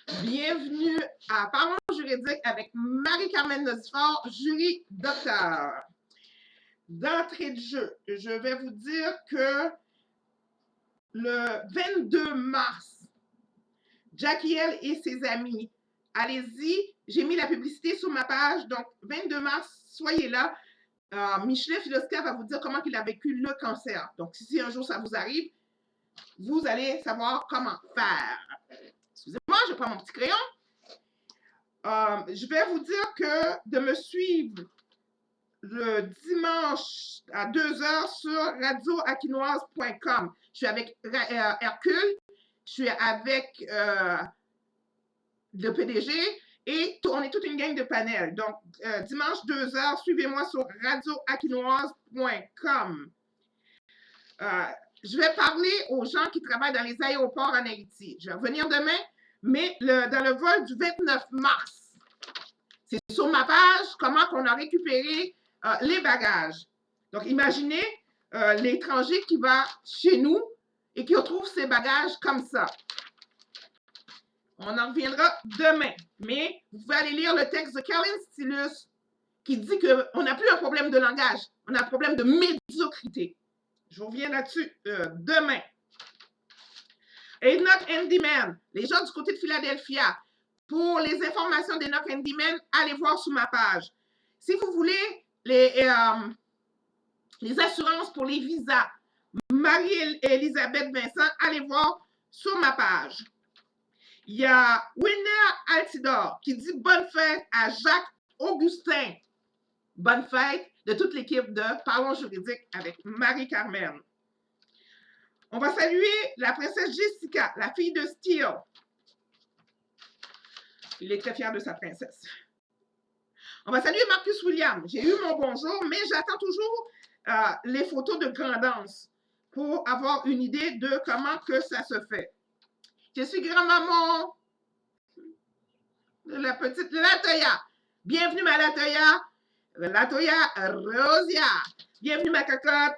Bienvenue à Parlons juridique avec Marie-Carmen Nocifort, jury docteur. D'entrée de jeu, je vais vous dire que le 22 mars, Jackie L et ses amis, allez-y, j'ai mis la publicité sur ma page, donc 22 mars, soyez là. Michelet Filosca va vous dire comment il a vécu le cancer. Donc, si un jour ça vous arrive, vous allez savoir comment faire. Excusez-moi, je prends mon petit crayon. Je vais vous dire que de me suivre le dimanche à 2h sur radioaquinoise.com. Je suis avec Hercule, je suis avec le PDG et on est toute une gang de panels. Donc, dimanche 2h, suivez-moi sur radioaquinoise.com. Je vais parler aux gens qui travaillent dans les aéroports en Haïti. Je vais revenir demain, mais dans le vol du 29 mars, c'est sur ma page comment on a récupéré les bagages. Donc, imaginez l'étranger qui va chez nous et qui retrouve ses bagages comme ça. On en reviendra demain. Mais vous pouvez aller lire le texte de Caroline Stylus qui dit qu'on n'a plus un problème de langage, on a un problème de médiocrité. Je reviens là-dessus demain. Et Knock Handyman, les gens du côté de Philadelphia, pour les informations des Knock Handyman, allez voir sur ma page. Si vous voulez les assurances pour les visas, Marie-Elisabeth Vincent, allez voir sur ma page. Il y a Winner Altidor qui dit bonne fête à Jacques Augustin. Bonne fête de toute l'équipe de Parlons juridique avec Marie-Carmen. On va saluer la princesse Jessica, la fille de Steele. Il est très fier de sa princesse. On va saluer Marcus William. J'ai eu mon bonjour, mais j'attends toujours les photos de grandance pour avoir une idée de comment que ça se fait. Je suis grand-maman de la petite Latoya. Bienvenue ma Latoya. Latoya Rosia. Bienvenue ma cocotte.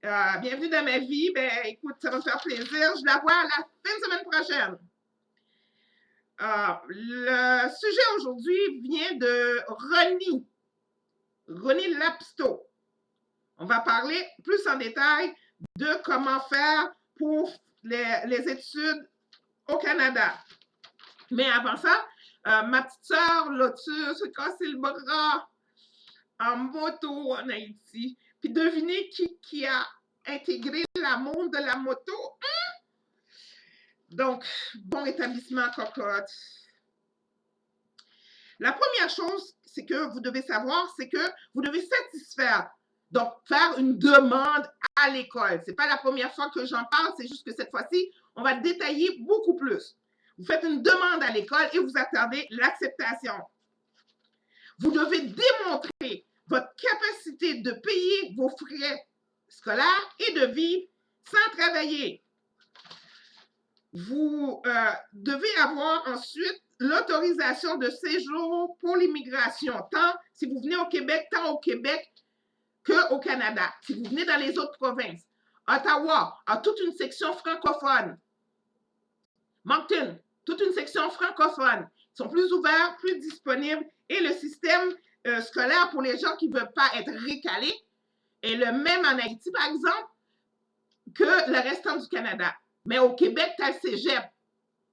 Bienvenue dans ma vie. Ben, écoute, ça va me faire plaisir. Je la vois la fin de semaine prochaine. Le sujet aujourd'hui vient de Ronnie Lapsto. On va parler plus en détail de comment faire pour les études au Canada. Mais avant ça, ma petite sœur Lotus s'est cassé le bras en moto en Haïti. Puis devinez qui a intégré l'amour de la moto? Hein? Donc, bon rétablissement, cocotte. La première chose, c'est que vous devez savoir, c'est que vous devez satisfaire. Donc, faire une demande à l'école. Ce n'est pas la première fois que j'en parle, c'est juste que cette fois-ci, on va détailler beaucoup plus. Vous faites une demande à l'école et vous attendez l'acceptation. Vous devez démontrer votre capacité de payer vos frais scolaires et de vivre sans travailler. Vous devez avoir ensuite l'autorisation de séjour pour l'immigration, tant si vous venez au Québec, tant au Québec qu'au Canada. Si vous venez dans les autres provinces. Ottawa a toute une section francophone. Moncton, toute une section francophone. Ils sont plus ouverts, plus disponibles et le système scolaire pour les gens qui ne veulent pas être récalés est le même en Haïti, par exemple, que le restant du Canada. Mais au Québec, tu as le cégep.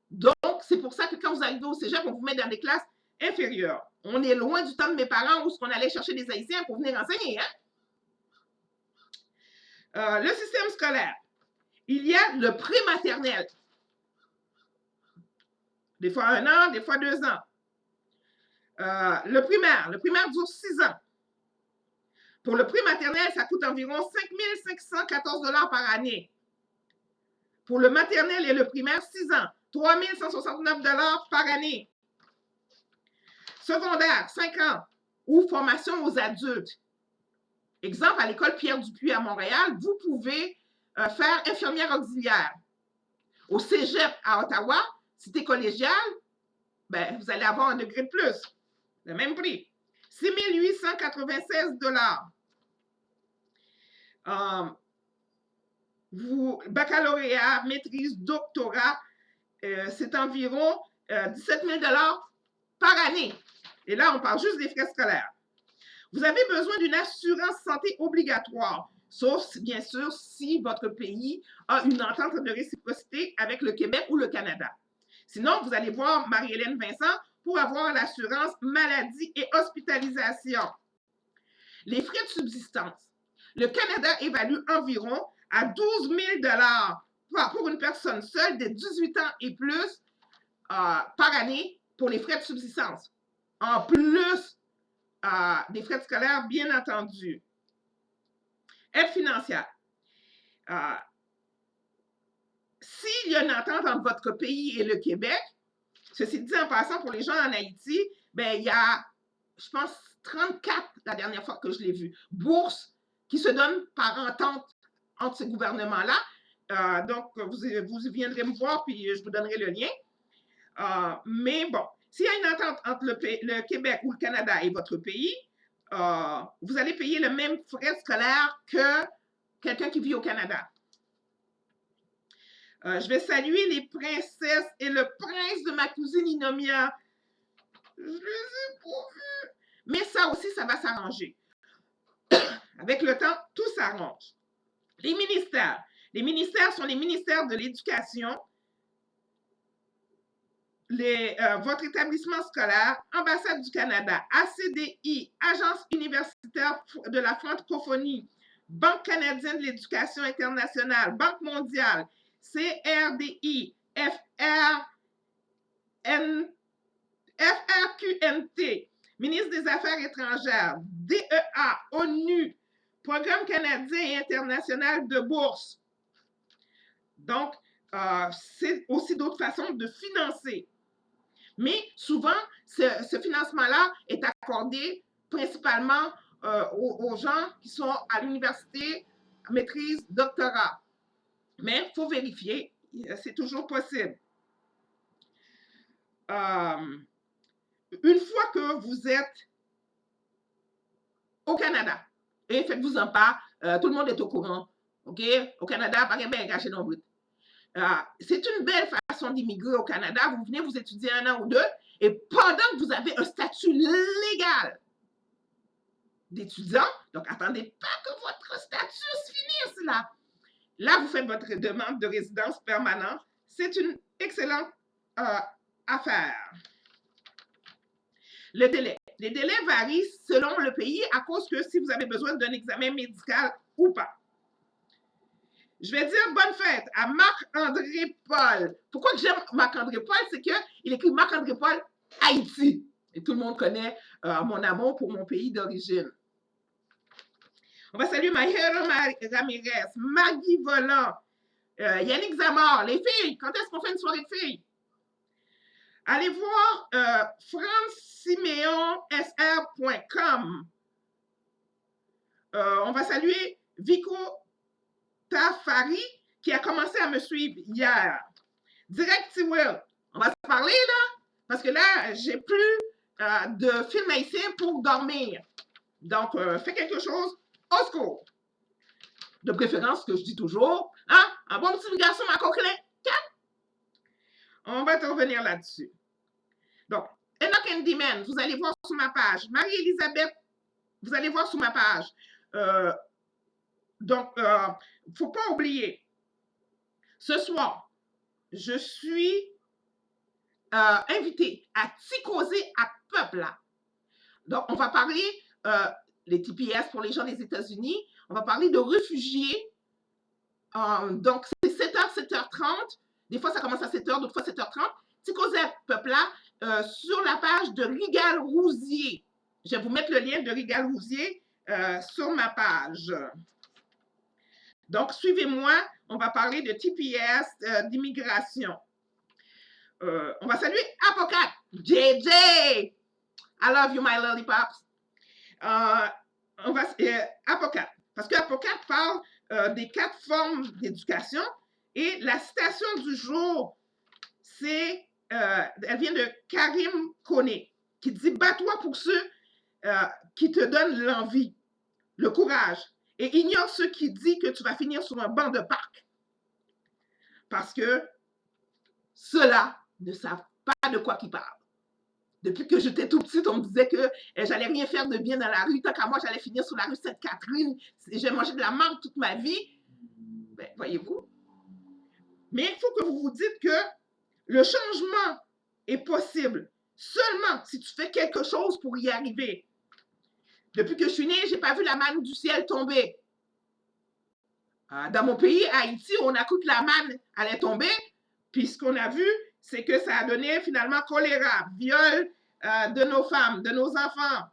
Donc, c'est pour ça que quand vous arrivez au cégep, on vous met dans des classes inférieures. On est loin du temps de mes parents où on allait chercher des Haïtiens pour venir enseigner. Hein? Le système scolaire. Il y a le prématernel. Des fois 1 an, des fois 2 ans. Le primaire dure 6 ans. Pour le prématernel, ça coûte environ 5 514 $ par année. Pour le maternel et le primaire, 6 ans, 3 169 $ par année. Secondaire, 5 ans, ou formation aux adultes. Exemple, à l'école Pierre Dupuis à Montréal, vous pouvez faire infirmière auxiliaire. Au cégep à Ottawa, cité collégiale, ben, vous allez avoir un degré de plus. Le même prix. 6 896 $. Baccalauréat, maîtrise, doctorat, c'est environ 17 000 par année. Et là, on parle juste des frais scolaires. Vous avez besoin d'une assurance santé obligatoire, sauf bien sûr si votre pays a une entente de réciprocité avec le Québec ou le Canada. Sinon, vous allez voir Marie-Hélène Vincent pour avoir l'assurance maladie et hospitalisation. Les frais de subsistance. Le Canada évalue environ à 12 000 pour une personne seule de 18 ans et plus par année pour les frais de subsistance. En plus des frais scolaires, bien entendu. Aide financière. S'il y a une entente entre votre pays et le Québec, ceci dit en passant, pour les gens en Haïti, ben, il y a, je pense, 34, la dernière fois que je l'ai vu, bourses qui se donnent par entente entre ces gouvernements-là. Donc, vous viendrez me voir, puis je vous donnerai le lien. Mais bon, s'il y a une entente entre le Québec ou le Canada et votre pays, vous allez payer le même frais scolaire que quelqu'un qui vit au Canada. Je vais saluer les princesses et le prince de ma cousine Inomia. Je les ai pas vus. Mais ça aussi, ça va s'arranger. Avec le temps, tout s'arrange. Les ministères. Les ministères sont les ministères de l'Éducation, votre établissement scolaire, Ambassade du Canada, ACDI, Agence universitaire de la francophonie, Banque canadienne de l'éducation internationale, Banque mondiale, CRDI, FRQNT, ministre des Affaires étrangères, DEA, ONU, Programme canadien et international de bourse. Donc, c'est aussi d'autres façons de financer. Mais souvent, ce financement-là est accordé principalement aux gens qui sont à l'université, maîtrise, doctorat. Mais il faut vérifier, c'est toujours possible. Une fois que vous êtes au Canada, et faites-vous-en pas, tout le monde est au courant, OK? Au Canada, pas bien caché non plus. C'est une belle façon d'immigrer au Canada. Vous venez vous étudier 1 an ou 2, et pendant que vous avez un statut légal d'étudiant, donc attendez pas que votre statut se finisse là. Là, vous faites votre demande de résidence permanente. C'est une excellente affaire. Le délai. Les délais varient selon le pays à cause que si vous avez besoin d'un examen médical ou pas. Je vais dire bonne fête à Marc-André Paul. Pourquoi j'aime Marc-André Paul? C'est qu'il écrit Marc-André Paul Haïti. Et tout le monde connaît mon amour pour mon pays d'origine. On va saluer Maïra Ramirez, Maggie Volant, Yannick Zamor. Les filles, quand est-ce qu'on fait une soirée de filles? Allez voir francesimeonsr.com. On va saluer Vico Tafari qui a commencé à me suivre hier. DirectWell. On va se parler là, parce que là, j'ai plus de film haïtien pour dormir. Donc, fais quelque chose au secours. De préférence, que je dis toujours, hein? Un bon petit garçon, ma coquelin. On va te revenir là-dessus. Donc, Enoch and Demand, vous allez voir sur ma page. Marie-Elisabeth, vous allez voir sur ma page. Donc, il ne faut pas oublier, ce soir, je suis invitée à Ticoser à Peuple. Donc, on va parler, les TPS pour les gens des États-Unis, on va parler de réfugiés. Donc, c'est 7h, 7h30. Des fois, ça commence à 7h, d'autres fois 7h30. Ticoser à Peuple, sur la page de Rigal Rousier. Je vais vous mettre le lien de Rigal Rousier sur ma page. Donc, suivez-moi, on va parler de TPS, d'immigration. On va saluer Apocat, JJ. I love you, my lollipops. Apocat, parce qu'Apocat parle des 4 formes d'éducation et la citation du jour, c'est, elle vient de Karim Kone, qui dit « Bats-toi pour ceux qui te donnent l'envie, le courage. Et ignore ceux qui disent que tu vas finir sur un banc de parc. » Parce que ceux-là ne savent pas de quoi ils parlent. Depuis que j'étais tout petite, on me disait que j'allais rien faire de bien dans la rue. Tant qu'à moi, j'allais finir sur la rue Sainte-Catherine. J'ai mangé de la marde toute ma vie. Ben, voyez-vous. Mais il faut que vous vous dites que le changement est possible seulement si tu fais quelque chose pour y arriver. Depuis que je suis née, je n'ai pas vu la manne du ciel tomber. Dans mon pays, Haïti, on a cru que la manne allait tomber, puis ce qu'on a vu, c'est que ça a donné finalement choléra, viol de nos femmes, de nos enfants.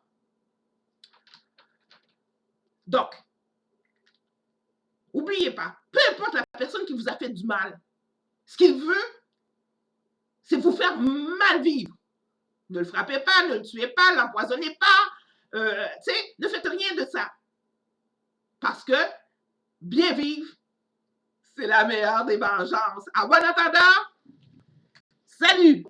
Donc, n'oubliez pas, peu importe la personne qui vous a fait du mal, ce qu'il veut, c'est vous faire mal vivre. Ne le frappez pas, ne le tuez pas, l'empoisonnez pas, ne faites rien de ça. Parce que bien vivre, c'est la meilleure des vengeances. À bon entendant, salut!